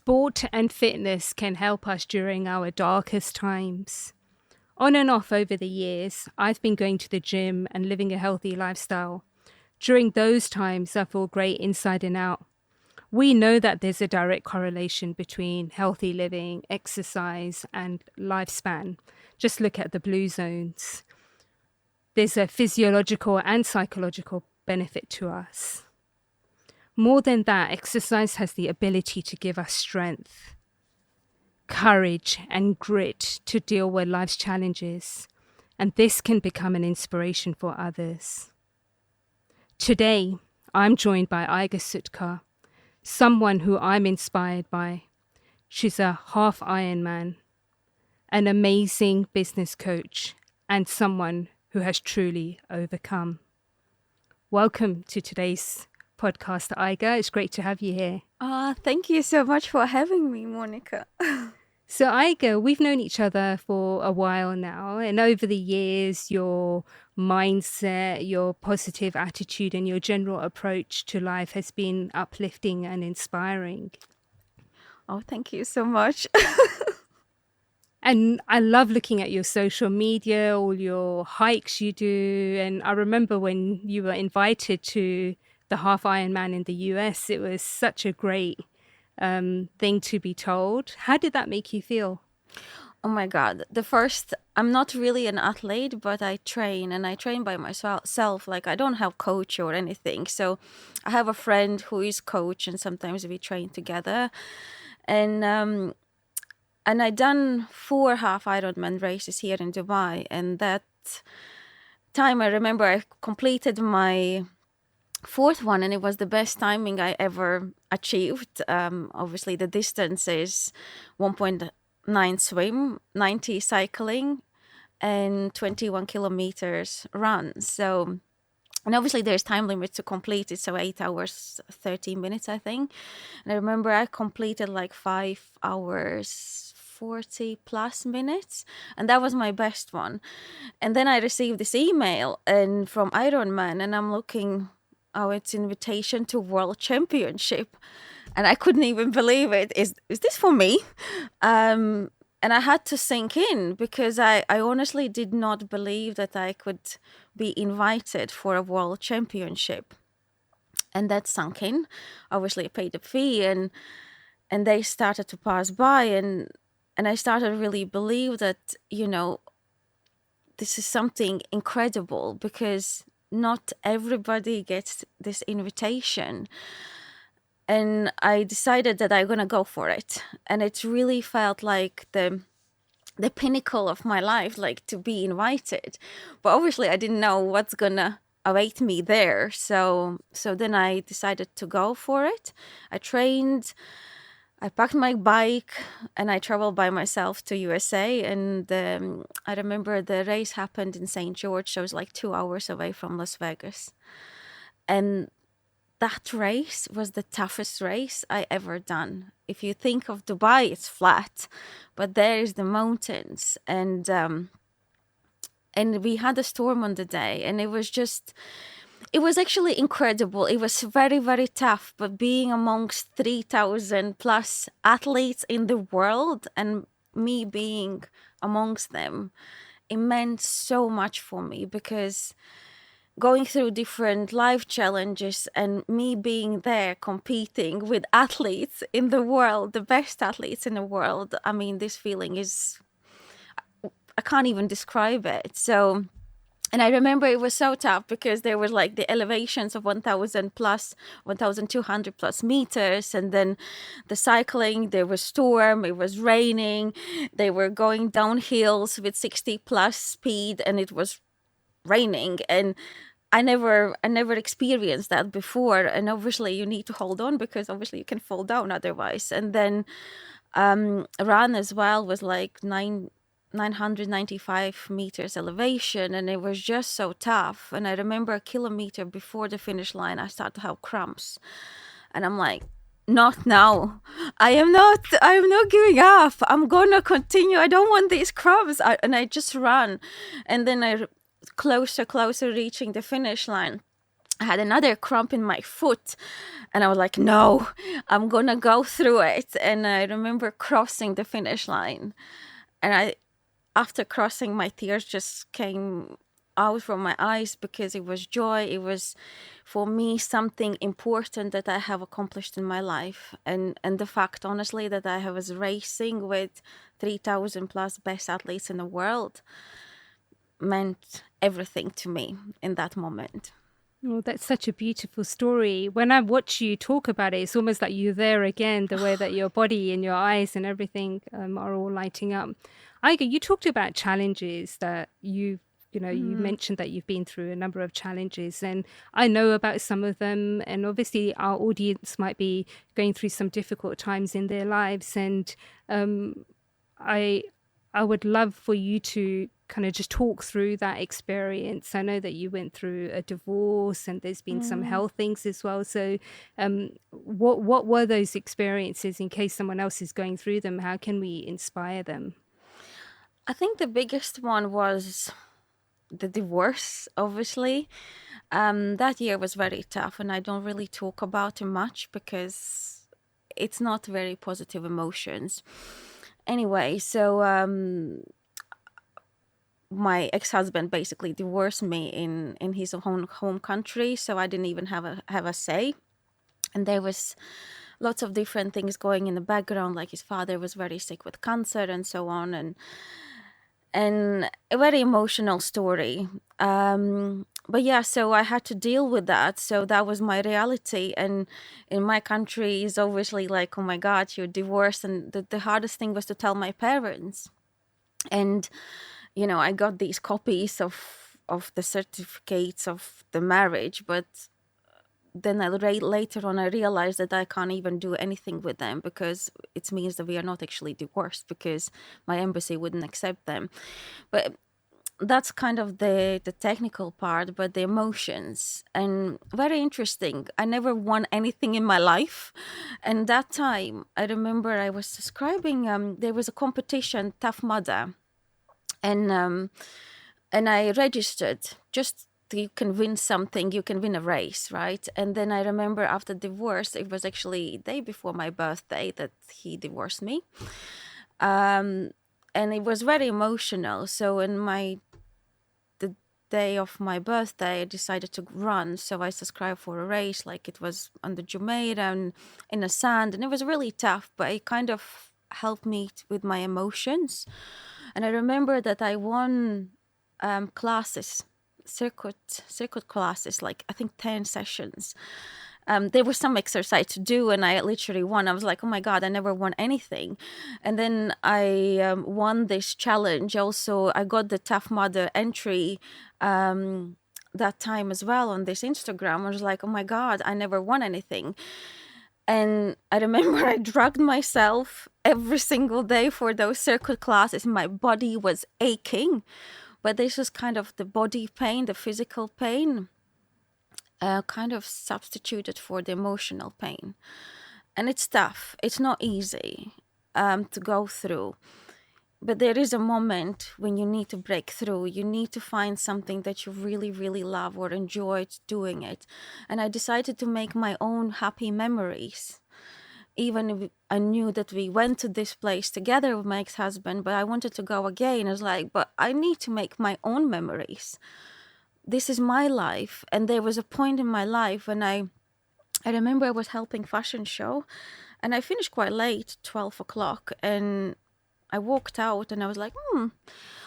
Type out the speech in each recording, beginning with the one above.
Sport and fitness can help us during our darkest times. On and off over the years, I've been going to the gym and living a healthy lifestyle. During those times, I feel great inside and out. We know that there's a direct correlation between healthy living, exercise, and lifespan. Just look at the blue zones. There's a physiological and psychological benefit to us. More than that, exercise has the ability to give us strength, courage, and grit to deal with life's challenges. And this can become an inspiration for others. Today, I'm joined by Aiga Sutka, someone who I'm inspired by. She's a half Ironman, an amazing business coach, and someone who has truly overcome. Welcome to today's podcast, Aiga. It's great to have you here. Thank you so much for having me, Monica. So Aiga, we've known each other for a while now, and over the years, your mindset, your positive attitude, and your general approach to life has been uplifting and inspiring. Oh, thank you so much. And I love looking at your social media, all your hikes you do. And I remember when you were invited to the Half Ironman in the US, it was such a great thing to be told. How did that make you feel? Oh my God. I'm not really an athlete, but I train by myself. Like, I don't have coach or anything. So I have a friend who is coach, and sometimes we train together. And I done 4 half Ironman races here in Dubai. And that time, I remember I completed my 4th one, and it was the best timing I ever achieved. Obviously, the distance is 1.9 swim, 90 cycling, and 21 kilometers run. So, and obviously there's time limit to complete it, so 8 hours, 13 minutes, I think. And I remember I completed like 5 hours, 40 plus minutes, and that was my best one. And then I received this email from Ironman, and I'm looking, oh, it's invitation to World Championship. And I couldn't even believe it. Is this for me? And I had to sink in, because I honestly did not believe that I could be invited for a World Championship. And that sunk in. Obviously, I paid a fee, and they started to pass by, and I started to really believe that, this is something incredible, because not everybody gets this invitation. And I decided that I'm going to go for it. And it really felt like the pinnacle of my life, like to be invited. But obviously I didn't know what's going to await me there. So then I decided to go for it. I trained, I packed my bike, and I traveled by myself to USA. And I remember the race happened in St. George. So it was like 2 hours away from Las Vegas. And that race was the toughest race I ever done. If you think of Dubai, it's flat, but there is the mountains. And we had a storm on the day, and it was actually incredible. It was very, very tough, but being amongst 3,000 plus athletes in the world, and me being amongst them, it meant so much for me, because going through different life challenges and me being there competing with athletes in the world, the best athletes in the world, I mean, this feeling is, I can't even describe it. So, and I remember it was so tough, because there was like the elevations of 1,000 plus, 1,200 plus meters. And then the cycling, there was storm, it was raining. They were going down hills with 60 plus speed, and it was raining. And I never experienced that before. And obviously you need to hold on, because obviously you can fall down otherwise. And then run as well was like 995 meters elevation, and it was just so tough. And I remember a kilometer before the finish line, I started to have cramps, and I'm like, not now. I am not giving up. I'm gonna continue. I don't want these cramps. And I just ran, and then I closer reaching the finish line. I had another cramp in my foot, and I was like, no, I'm gonna go through it. And I remember crossing the finish line, and after crossing, my tears just came out from my eyes because it was joy. It was, for me, something important that I have accomplished in my life. And the fact, honestly, that I was racing with 3,000 plus best athletes in the world meant everything to me in that moment. Oh, that's such a beautiful story. When I watch you talk about it, it's almost like you're there again, the way that your body and your eyes and everything are all lighting up. Aiga, you talked about challenges that you mentioned that you've been through a number of challenges, and I know about some of them. And obviously, our audience might be going through some difficult times in their lives, and I would love for you to kind of just talk through that experience. I know that you went through a divorce and there's been some health things as well. So what were those experiences in case someone else is going through them? How can we inspire them? I think the biggest one was the divorce, obviously. That year was very tough, and I don't really talk about it much because it's not very positive emotions. Anyway, so my ex-husband basically divorced me in his home country, so I didn't even have a say. And there was lots of different things going in the background, like his father was very sick with cancer and so on, and a very emotional story. But yeah, so I had to deal with that. So that was my reality. And in my country is obviously like, oh my God, you're divorced. And the hardest thing was to tell my parents. And, I got these copies of the certificates of the marriage, but then later on I realized that I can't even do anything with them because it means that we are not actually divorced because my embassy wouldn't accept them. But that's kind of the technical part, but the emotions, and very interesting. I never won anything in my life, and that time I remember I was describing. There was a competition, Tough Mudder, and I registered just. You can win something, you can win a race, right? And then I remember after divorce, it was actually day before my birthday that he divorced me. And it was very emotional. So the day of my birthday, I decided to run. So I subscribed for a race, like it was on the Jumeirah and in the sand. And it was really tough, but it kind of helped me with my emotions. And I remember that I won classes, circuit classes, like I think 10 sessions. There was some exercise to do, and I literally won. I was like, oh my God, I never won anything. And then I won this challenge. Also, I got the Tough Mudder entry that time as well on this Instagram. I was like, oh my God, I never won anything. And I remember I dragged myself every single day for those circuit classes. My body was aching. But this was kind of the body pain, the physical pain, kind of substituted for the emotional pain. And it's tough. It's not easy to go through. But there is a moment when you need to break through. You need to find something that you really, really love or enjoy doing it. And I decided to make my own happy memories. Even if I knew that we went to this place together with my ex-husband, but I wanted to go again. I was like, but I need to make my own memories. This is my life. And there was a point in my life when I remember I was helping fashion show, and I finished quite late, 12 o'clock. And I walked out and I was like,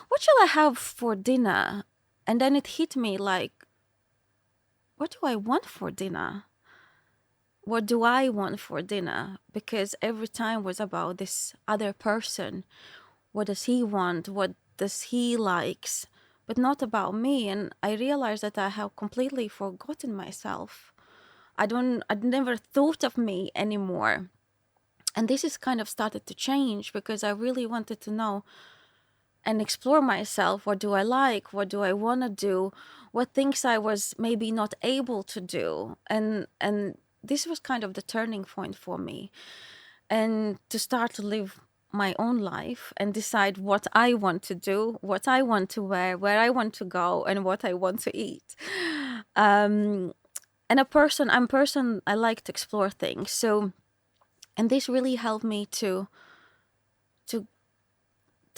what shall I have for dinner? And then it hit me like, what do I want for dinner? What do I want for dinner? Because every time was about this other person. What does he want? What does he likes? But not about me. And I realized that I have completely forgotten myself. I never thought of me anymore. And this is kind of started to change because I really wanted to know and explore myself. What do I like? What do I want to do? What things I was maybe not able to do? And this was kind of the turning point for me, and to start to live my own life and decide what I want to do, what I want to wear, where I want to go, and what I want to eat. and I like to explore things. So, and this really helped me to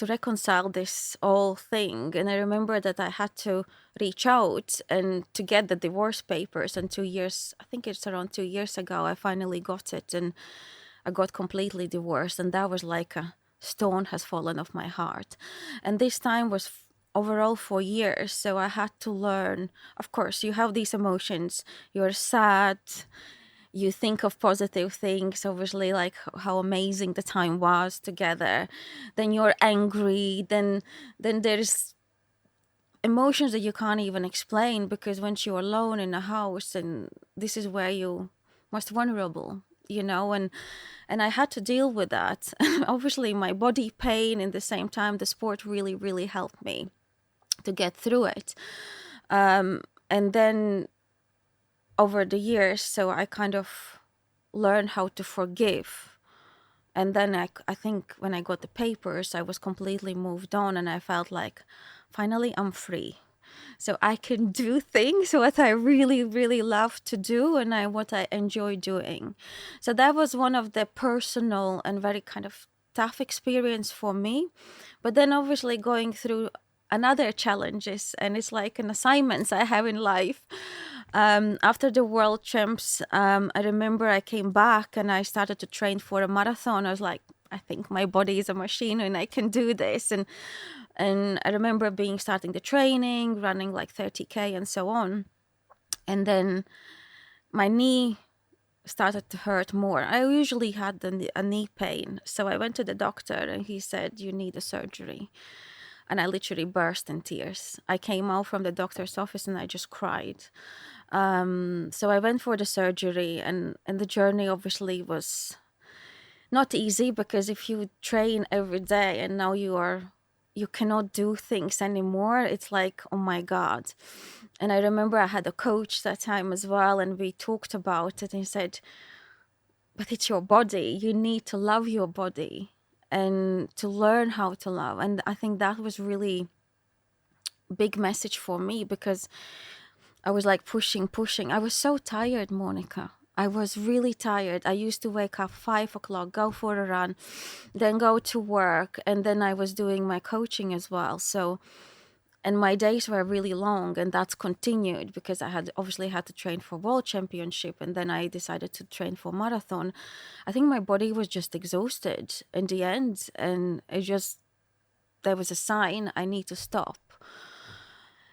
reconcile this whole thing. And I remember that I had to reach out and to get the divorce papers. And 2 years, I think it's around 2 years ago, I finally got it, and I got completely divorced. And that was like a stone has fallen off my heart. And this time was overall 4 years. So I had to learn. Of course, you have these emotions. You're sad. You think of positive things, obviously, like how amazing the time was together. Then you're angry. Then there's emotions that you can't even explain, because once you're alone in a house, and this is where you most vulnerable, and I had to deal with that. Obviously, my body pain. In the same time, the sport really, really helped me to get through it. And then over the years, so I kind of learned how to forgive. And then I think when I got the papers, I was completely moved on, and I felt like finally I'm free. So I can do things what I really, really love to do, and what I enjoy doing. So that was one of the personal and very kind of tough experience for me. But then obviously going through another challenges, and it's like an assignments I have in life. After the World Champs, I remember I came back and I started to train for a marathon. I was like, I think my body is a machine and I can do this. And I remember starting the training, running like 30K and so on. And then my knee started to hurt more. I usually had a knee pain. So I went to the doctor and he said, you need a surgery. And I literally burst in tears. I came out from the doctor's office and I just cried. So I went for the surgery, and the journey obviously was not easy, because if you train every day and now you cannot do things anymore, it's like, oh my God. And I remember I had a coach that time as well, and we talked about it, and he said, but it's your body. You need to love your body and to learn how to love. And I think that was really big message for me, because I was like pushing. I was so tired, Monica. I was really tired. I used to wake up 5 o'clock, go for a run, then go to work. And then I was doing my coaching as well. So, and my days were really long, and that's continued because I had obviously had to train for World Championship. And then I decided to train for marathon. I think my body was just exhausted in the end. And there was a sign I need to stop.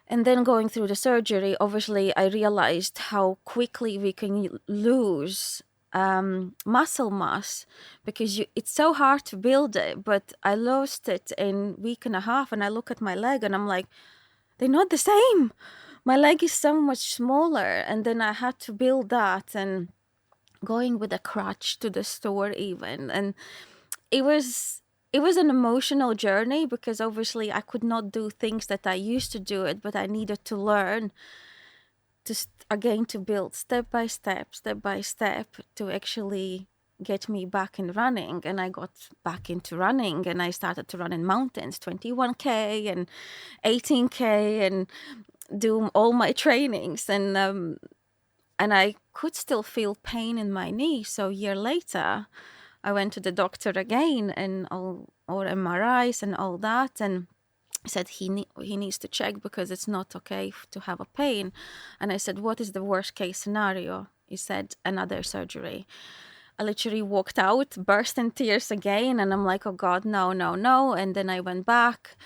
And then going through the surgery, obviously, I realized how quickly we can lose muscle mass, because it's so hard to build it. But I lost it in a week and a half, and I look at my leg and I'm like, they're not the same. My leg is so much smaller. And then I had to build that, and going with a crutch to the store even. And it was an emotional journey, because obviously I could not do things that I used to do it, but I needed to learn to build step by step to actually get me back in running. And I got back into running, and I started to run in mountains, 21K and 18K, and do all my trainings. And I could still feel pain in my knee. So a year later, I went to the doctor again, and all MRIs and all that, and said he needs to check because it's not okay to have a pain. And I said, what is the worst case scenario? He said, another surgery. I literally walked out, burst in tears again, and I'm like, oh God, no. And then I went back,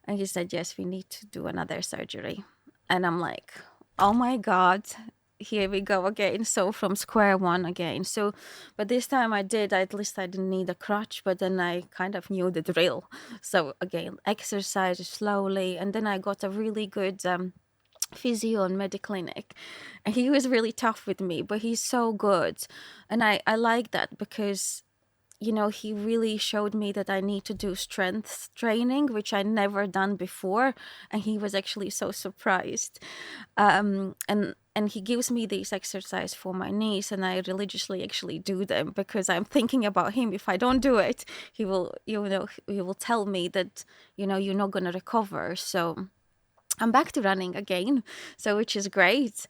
and he said, yes, we need to do another surgery. And I'm like, oh my God, here we go again. So from square one again. So, but this time at least I didn't need a crutch, but then I kind of knew the drill. So again, exercise slowly. And then I got a really good physio and Mediclinic, and he was really tough with me, but he's so good. And I like that, because he really showed me that I need to do strength training, which I never done before. And he was actually so surprised. And he gives me these exercise for my knees, and I religiously actually do them, because I'm thinking about him. If I don't do it, he will tell me that, you're not going to recover. So I'm back to running again. So, which is great.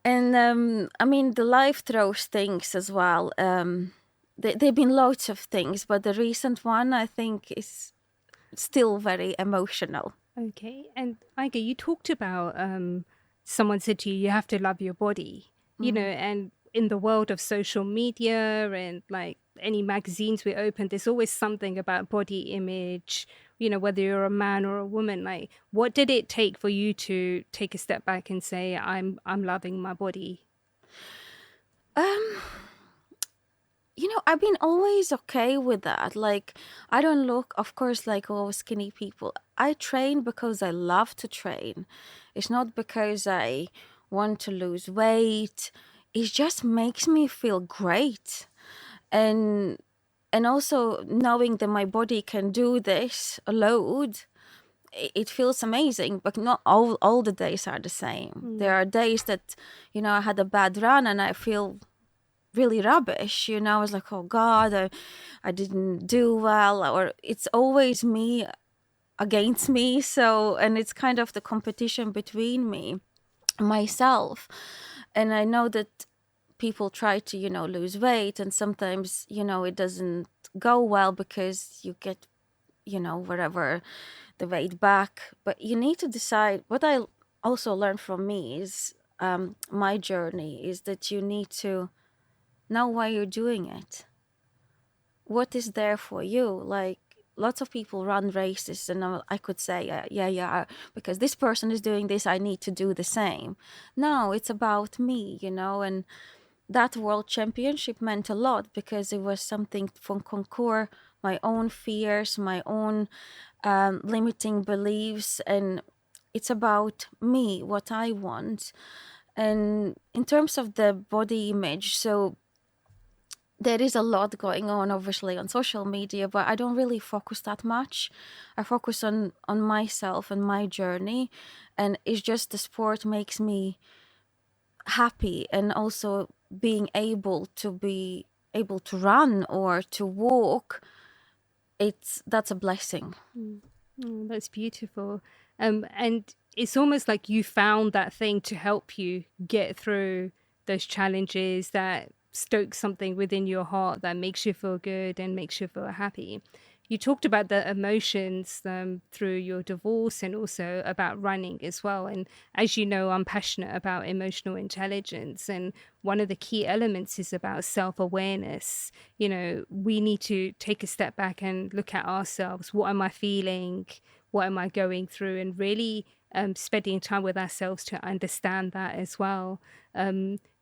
And I mean, the life throws things as well. There've been lots of things, but the recent one I think is still very emotional. Okay. And Aiga, you talked about someone said to you, you have to love your body, and in the world of social media and like any magazines we open, there's always something about body image, whether you're a man or a woman. Like, what did it take for you to take a step back and say, I'm loving my body? Um, I've been always okay with that. Like, I don't look, of course, like all skinny people. I train because I love to train. It's not because I want to lose weight. It just makes me feel great. And also knowing that my body can do this a load, it feels amazing. But not all the days are the same. There are days that, I had a bad run and I feel really rubbish. I was like, oh God, I didn't do well, or it's always me against me. So, and it's kind of the competition between me, myself. And I know that people try to, lose weight, and sometimes, it doesn't go well because you get, whatever the weight back. But you need to decide. What I also learned from me is my journey is that you need to know why you're doing it. What is there for you? Like, lots of people run races, and I could say, yeah, because this person is doing this, I need to do the same. No, it's about me, and that World Championship meant a lot because it was something from conquer my own fears, my own limiting beliefs, and it's about me, what I want. And in terms of the body image, so there is a lot going on, obviously, on social media, but I don't really focus that much. I focus on myself and my journey, and it's just the sport makes me happy, and also being able to run or to walk, that's a blessing. Oh, that's beautiful. And it's almost like you found that thing to help you get through those challenges, that stoke something within your heart that makes you feel good and makes you feel happy. You talked about the emotions through your divorce and also about running as well. And as you know, I'm passionate about emotional intelligence. And one of the key elements is about self-awareness. We need to take a step back and look at ourselves. What am I feeling? What am I going through? And really spending time with ourselves to understand that as well.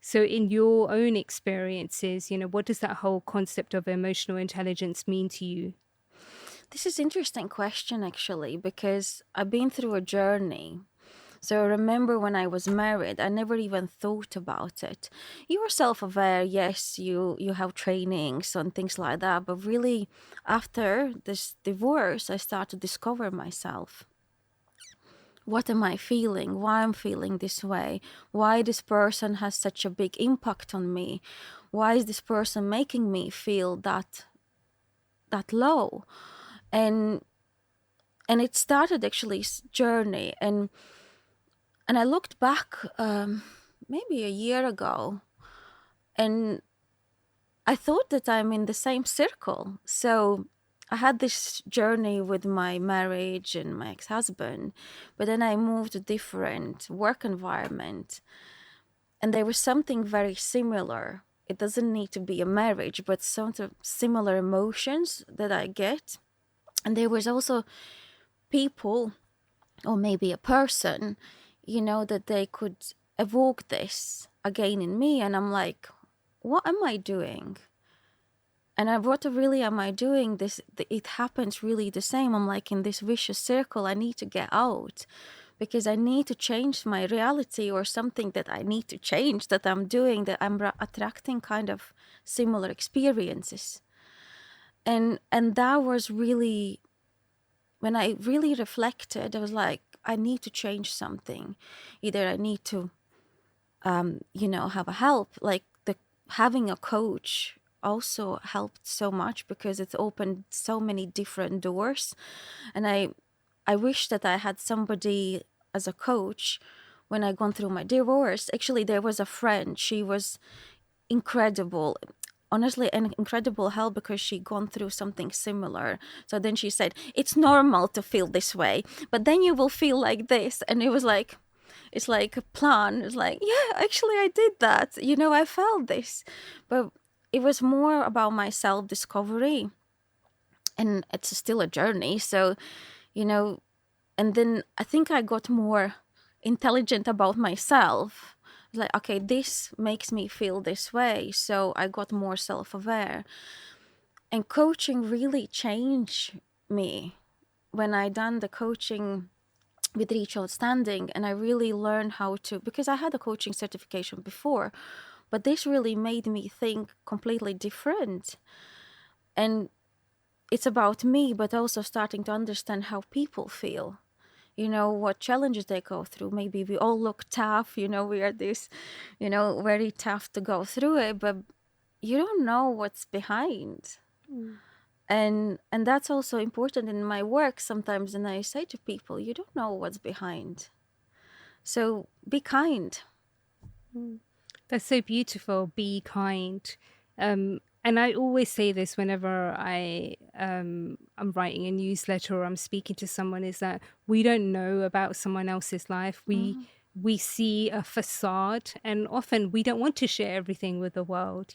So in your own experiences, what does that whole concept of emotional intelligence mean to you? This is interesting question, actually, because I've been through a journey. So I remember when I was married, I never even thought about it. You are self-aware, yes, you have trainings and things like that, but really after this divorce, I started to discover myself. What am I feeling? Why I'm feeling this way? Why this person has such a big impact on me? Why is this person making me feel that low? And it started actually journey, and I looked back maybe a year ago, and I thought that I'm in the same circle. So I had this journey with my marriage and my ex-husband, but then I moved to a different work environment, and there was something very similar. It doesn't need to be a marriage, but sort of similar emotions that I get. And there was also people, or maybe a person, that they could evoke this again in me. And I'm like, what am I doing? And what really am I doing? It happens really the same. I'm like in this vicious circle. I need to get out because I need to change my reality, or something that I need to change that I'm doing, that I'm attracting kind of similar experiences. And that was really, when I really reflected, I was like, I need to change something. Either I need to, have a help. Like having a coach also helped so much because it's opened so many different doors. And I wish that I had somebody as a coach when I gone through my divorce, actually there was a friend. She was incredible, honestly, an incredible help because she gone through something similar. So then she said, it's normal to feel this way, but then you will feel like this. And it was like, it's like a plan. It's like, yeah, actually I did that. I felt this. But it was more about my self-discovery. And it's still a journey. So, and then I think I got more intelligent about myself. Like, okay, this makes me feel this way. So I got more self-aware. And coaching really changed me when I done the coaching with Reach Outstanding, and I really learned how to, because I had a coaching certification before, but this really made me think completely different. And it's about me, but also starting to understand how people feel, what challenges they go through. Maybe we all look tough, we are this, very tough to go through it, but you don't know what's behind. And that's also important in my work sometimes. And I say to people, you don't know what's behind. So be kind. That's so beautiful. Be kind. And I always say this whenever I'm writing a newsletter or I'm speaking to someone, is that we don't know about someone else's life. We see a facade, and often we don't want to share everything with the world,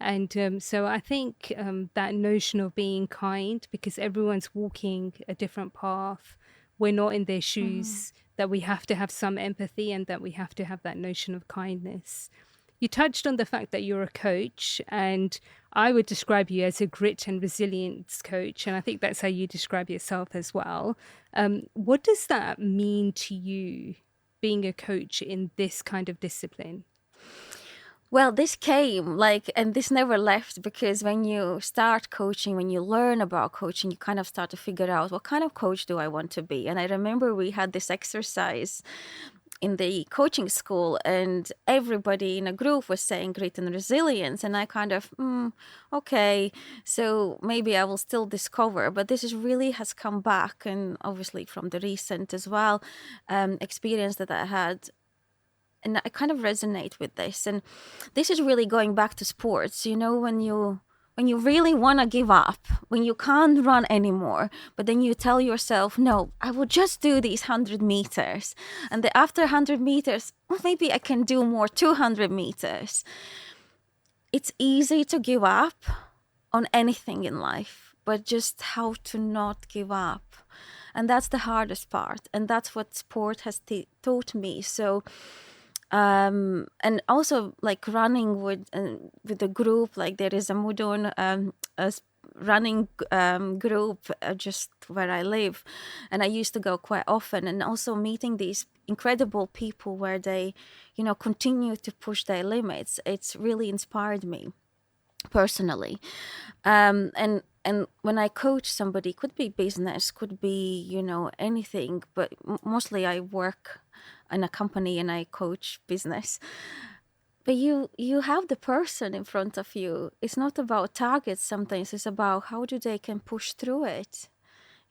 And so I think that notion of being kind, because everyone's walking a different path, we're not in their shoes, that we have to have some empathy and that we have to have that notion of kindness. You touched on the fact that you're a coach, and I would describe you as a grit and resilience coach, and I think that's how you describe yourself as well. What does that mean to you, being a coach in this kind of discipline? Well, this came and this never left, because when you start coaching, when you learn about coaching, you kind of start to figure out, what kind of coach do I want to be? And I remember we had this exercise in the coaching school, and everybody in a group was saying grit and resilience, and I kind of okay, so maybe I will still discover. But this is really has come back, and obviously from the recent as well experience that I had, and I kind of resonate with this. And this is really going back to sports, when you really want to give up, when you can't run anymore, but then you tell yourself, no, I will just do these 100 meters. And then after 100 meters, well, maybe I can do more 200 meters. It's easy to give up on anything in life, but just how to not give up. And that's the hardest part. And that's what sport has taught me. So and also running with the group, there is a Mudon running group just where I live, and I used to go quite often, and also meeting these incredible people where they continue to push their limits. It's really inspired me personally. And when I coach somebody, could be business, could be anything, but mostly I work in a company and I coach business. But you have the person in front of you. It's not about targets. Sometimes it's about how do they can push through it.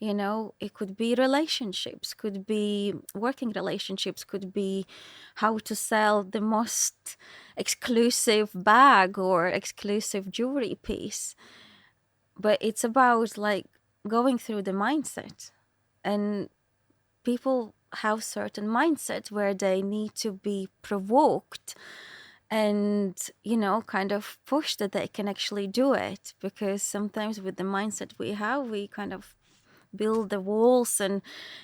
It could be relationships, could be working relationships, could be how to sell the most exclusive bag or exclusive jewelry piece. But it's about going through the mindset, and people have certain mindset where they need to be provoked and kind of push that they can actually do it, because sometimes with the mindset we have, we kind of build the walls and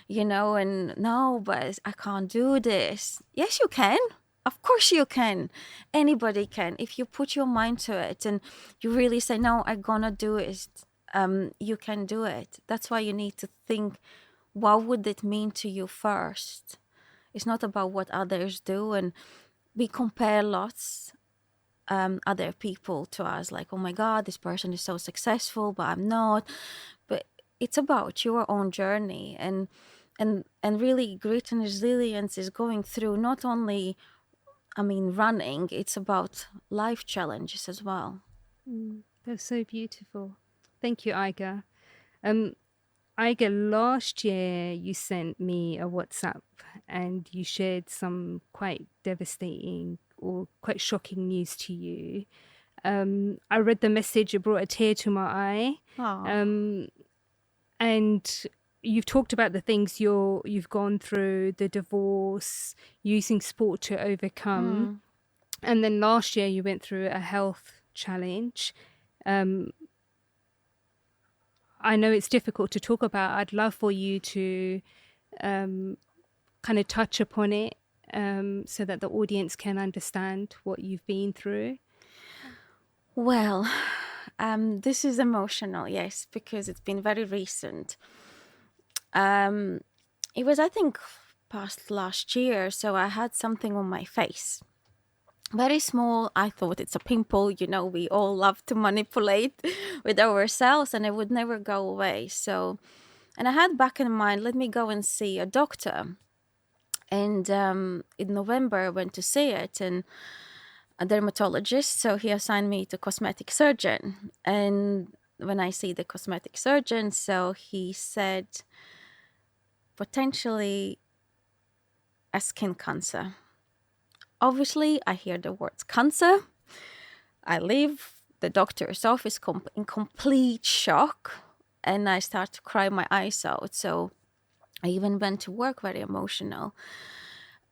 and no, but I can't do this. Yes, you can. Of course you can. Anybody can. If you put your mind to it and you really say, no, I'm gonna do it, you can do it. That's why you need to think, what would it mean to you first? It's not about what others do, and we compare lots other people to us, oh my God, this person is so successful, but I'm not. But it's about your own journey, and really grit and resilience is going through not only running, it's about life challenges as well. That's so beautiful. Thank you, Aiga. Aiga, last year you sent me a WhatsApp and you shared some quite devastating or quite shocking news to you. I read the message, it brought a tear to my eye. Oh. And you've talked about the things you've gone through, the divorce, using sport to overcome. And then last year you went through a health challenge. I know it's difficult to talk about. I'd love for you to kind of touch upon it so that the audience can understand what you've been through. Well, this is emotional, yes, because it's been very recent. It was, I think, past last year, so I had something on my face. Very small. I thought it's a pimple. You know, we all love to manipulate with ourselves, and it would never go away. So, and I had back in mind, let me go and see a doctor. And in November, I went to see it, and a dermatologist. So he assigned me to cosmetic surgeon. And when I see the cosmetic surgeon, so he said potentially a skin cancer. Obviously, I hear the words cancer. I leave the doctor's office in complete shock, and I start to cry my eyes out. So I even went to work very emotional.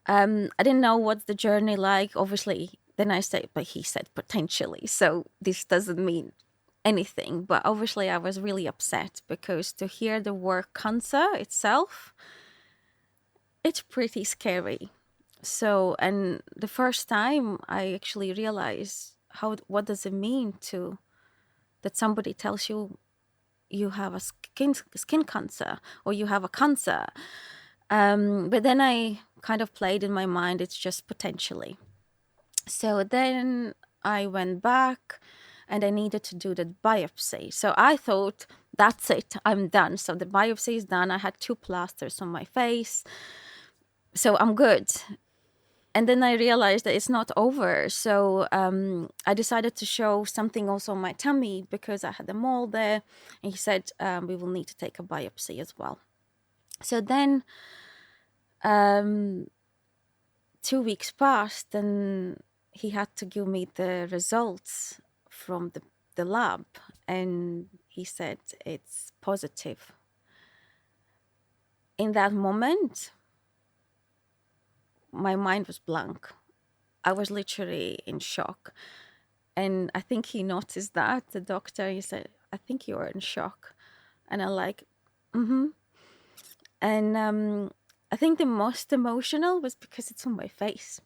I didn't know what's the journey like. Obviously, then I said, but he said potentially. So this doesn't mean anything. But obviously, I was really upset because to hear the word cancer itself, it's pretty scary. So, and the first time I actually realized what does it mean to that somebody tells you you have a skin cancer or you have a cancer. But then I kind of played in my mind, it's just potentially. So then I went back and I needed to do the biopsy. So I thought, that's it, I'm done. So the biopsy is done. I had 2 plasters on my face. So I'm good. And then I realized that it's not over. So I decided to show something also on my tummy because I had a mole there. And he said, we will need to take a biopsy as well. So then 2 weeks passed and he had to give me the results from the lab. And he said, it's positive. In that moment, my mind was blank. I was literally in shock. And I think he noticed that, the doctor. He said, I think you are in shock. And I'm like, mm-hmm. And I think the most emotional was because it's on my face.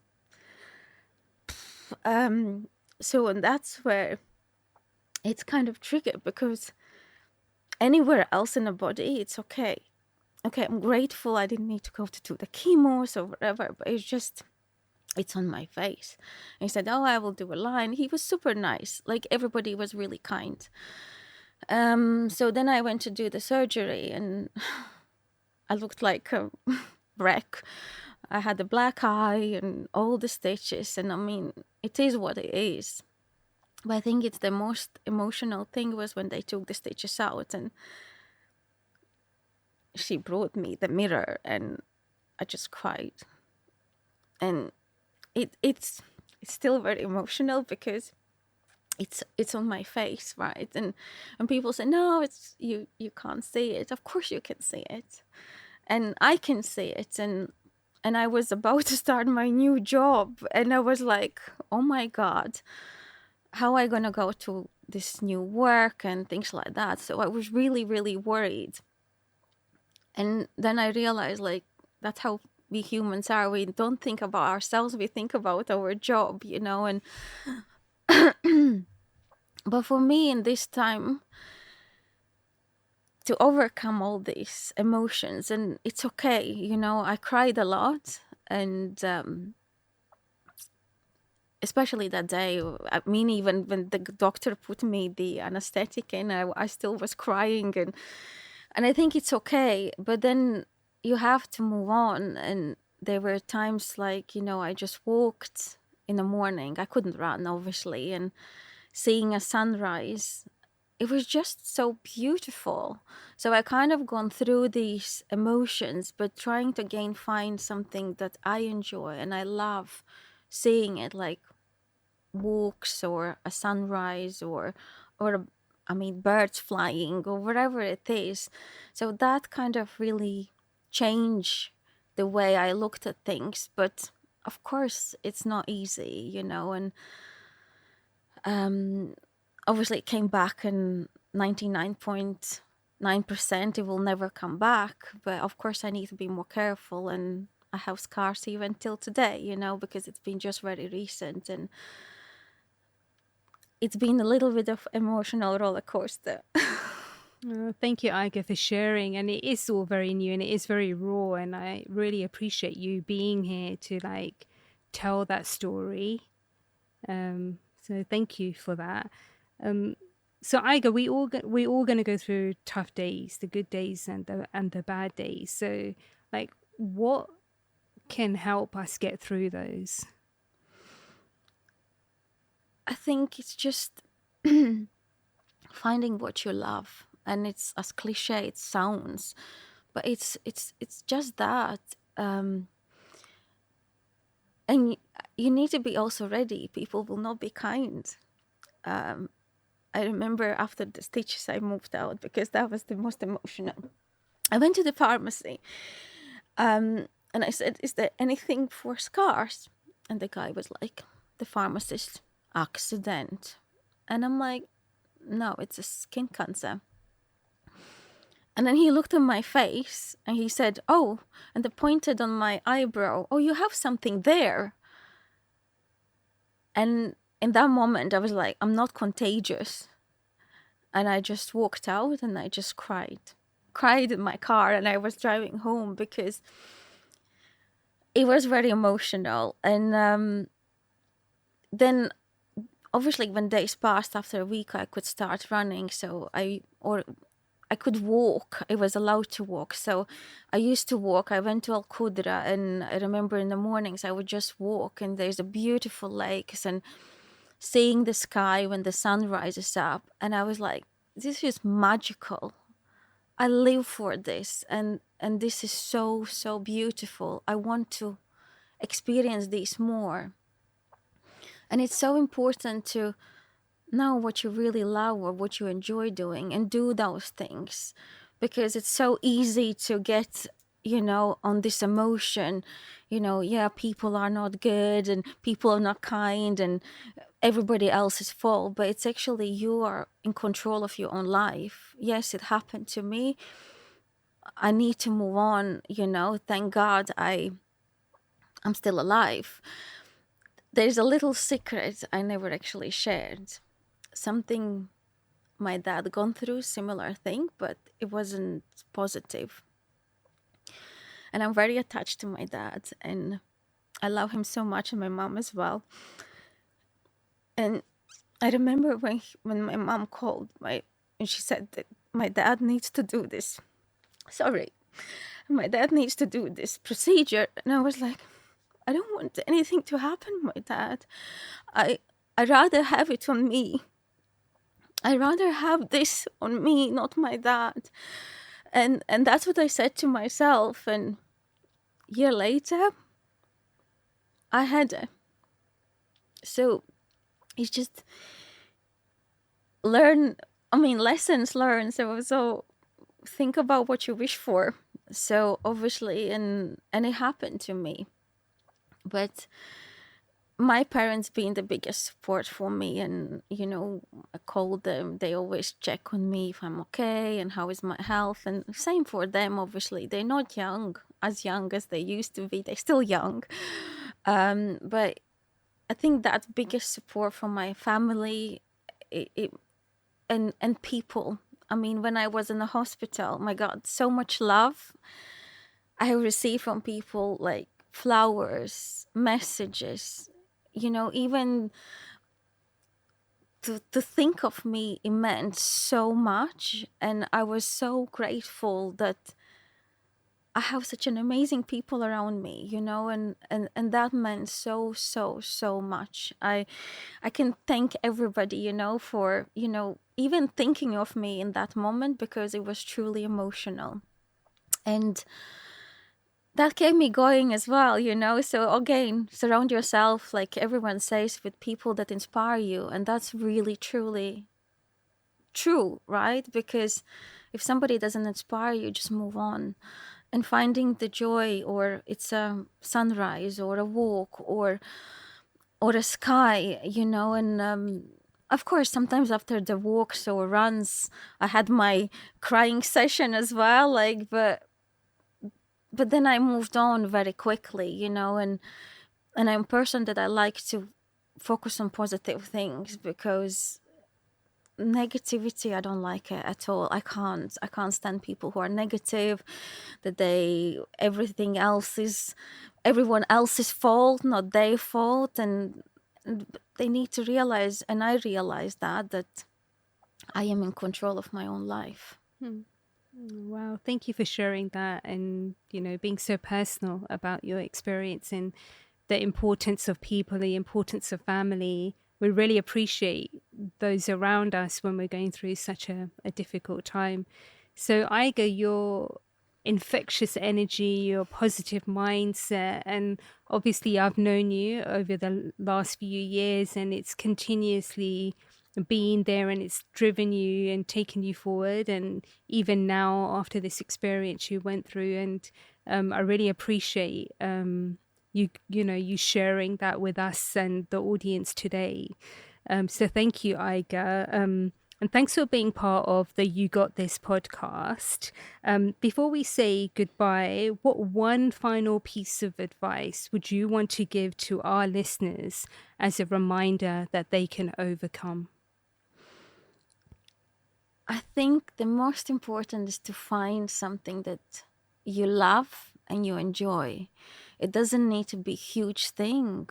So, and that's where it's kind of triggered, because anywhere else in the body, it's okay. Okay, I'm grateful I didn't need to go to do the chemos or whatever, but it's on my face. And he said, oh, I will do a line. He was super nice. Like, everybody was really kind. So then I went to do the surgery and I looked like a wreck. I had a black eye and all the stitches. And I mean, it is what it is. But I think it's the most emotional thing was when they took the stitches out and she brought me the mirror and I just cried. And it's still very emotional because it's on my face, right? And people say, no, it's you can't see it. Of course you can see it. And I can see it. And I was about to start my new job and I was like, oh my God, how am I gonna go to this new work and things like that? So I was really, really worried. And then I realized, like, that's how we humans are. We don't think about ourselves, we think about our job, you know. And but for me in this time, to overcome all these emotions, and it's okay, you know, I cried a lot. And especially that day, I mean, even when the doctor put me the anesthetic in, I still was crying. And I think it's okay, but then you have to move on. And there were times like, you know, I just walked in the morning. I couldn't run, obviously. And seeing a sunrise it was just so beautiful. So I kind of gone through these emotions, but trying to again find something that I enjoy and I love seeing it, like walks or a sunrise or I mean birds flying or whatever it is. So that kind of really changed the way I looked at things. But of course it's not easy, you know, and obviously it came back and 99.9% it will never come back. But of course I need to be more careful, and I have scars even till today, you know, because it's been just very recent, and it's been a little bit of emotional roller coaster. Thank you, Aiga, for sharing. And it is all very new and it is very raw. And I really appreciate you being here to like tell that story. So thank you for that. So Aiga, we all going to go through tough days, the good days and the bad days. So like, what can help us get through those? I think it's just finding what you love, and it's as cliche it sounds, but it's just that. And you need to be also ready. People will not be kind. I remember after the stitches, I moved out because that was the most emotional. I went to the pharmacy, and I said, "Is there anything for scars?" And the guy was like, "The pharmacist, accident." And I'm like, "No, it's a skin cancer." And then he looked at my face and he said, "Oh," and they pointed on my eyebrow, "Oh, you have something there." And in that moment, I was like, I'm not contagious. And I just walked out and I just cried in my car, and I was driving home because it was very emotional. And then obviously when days passed, after a week I could start running, so I could walk. I was allowed to walk, so I used to walk. I went to Al Qudra, and I remember in the mornings I would just walk, and there's a beautiful lakes and seeing the sky when the sun rises up, and I was like, this is magical. I live for this, and this is so beautiful. I want to experience this more. And it's so important to know what you really love or what you enjoy doing and do those things, because it's so easy to get, you know, on this emotion, you know, yeah, people are not good and people are not kind and everybody else's fault, but it's actually you are in control of your own life. Yes, it happened to me. I need to move on, you know. Thank God I'm still alive. There's a little secret I never actually shared. Something my dad gone through, similar thing, but it wasn't positive. And I'm very attached to my dad, and I love him so much, and my mom as well. And I remember when my mom called and she said that my dad needs to do this. Sorry, my dad needs to do this procedure, and I was like, I don't want anything to happen, my dad. I rather have it on me. I rather have this on me, not my dad. And that's what I said to myself. And a year later, I had it. So it's just lessons learned. So think about what you wish for. So obviously, and it happened to me. But my parents being the biggest support for me, and, you know, I called them. They always check on me if I'm okay and how is my health. And same for them, obviously. They're not young as they used to be. They're still young. But I think that biggest support from my family and people. I mean, when I was in the hospital, my God, so much love I received from people, like flowers, messages, you know, even to think of me, it meant so much. And I was so grateful that I have such an amazing people around me, and that meant so, so, so much. I can thank everybody, for, even thinking of me in that moment, because it was truly emotional. And that kept me going as well, So again, surround yourself, like everyone says, with people that inspire you. And that's really, truly true, right? Because if somebody doesn't inspire you, just move on. And finding the joy, or it's a sunrise or a walk or a sky, and of course, sometimes after the walks or runs, I had my crying session as well, like, but then I moved on very quickly, and I'm a person that I like to focus on positive things, because negativity, I don't like it at all. I can't stand people who are negative, that everything else is everyone else's fault, not their fault, and they need to realize, and I realized that I am in control of my own life. Wow, thank you for sharing that, and being so personal about your experience and the importance of people, the importance of family. We really appreciate those around us when we're going through such a difficult time. So Aiga, your infectious energy, your positive mindset, and obviously I've known you over the last few years, and it's continuously been there, and it's driven you and taken you forward. And even now, after this experience you went through, and I really appreciate you sharing that with us and the audience today. So thank you, Aiga. And thanks for being part of the You Got This podcast. Before we say goodbye, what one final piece of advice would you want to give to our listeners as a reminder that they can overcome? I think the most important is to find something that you love and you enjoy. It doesn't need to be a huge thing.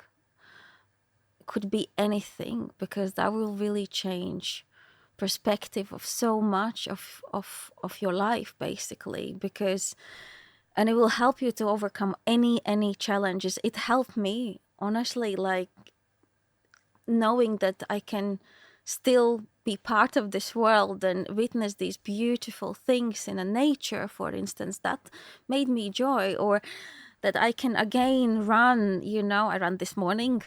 It could be anything, because that will really change perspective of so much of your life, basically, and it will help you to overcome any challenges. It helped me, honestly, like knowing that I can still be part of this world and witness these beautiful things in a nature, for instance, that made me joy. Or that I can again run, I ran this morning,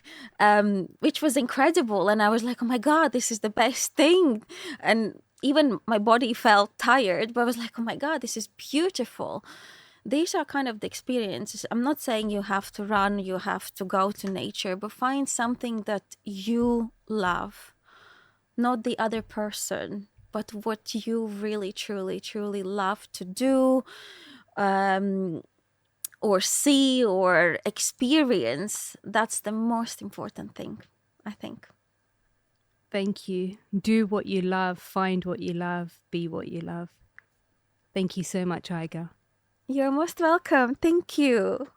which was incredible. And I was like, oh my God, this is the best thing. And even my body felt tired, but I was like, oh my God, this is beautiful. These are kind of the experiences. I'm not saying you have to run, you have to go to nature, but find something that you love. Not the other person, but what you really, truly, truly love to do, or see or experience. That's the most important thing, I think. Thank you. Do what you love, find what you love, be what you love. Thank you so much, Aiga. You're most welcome. Thank you.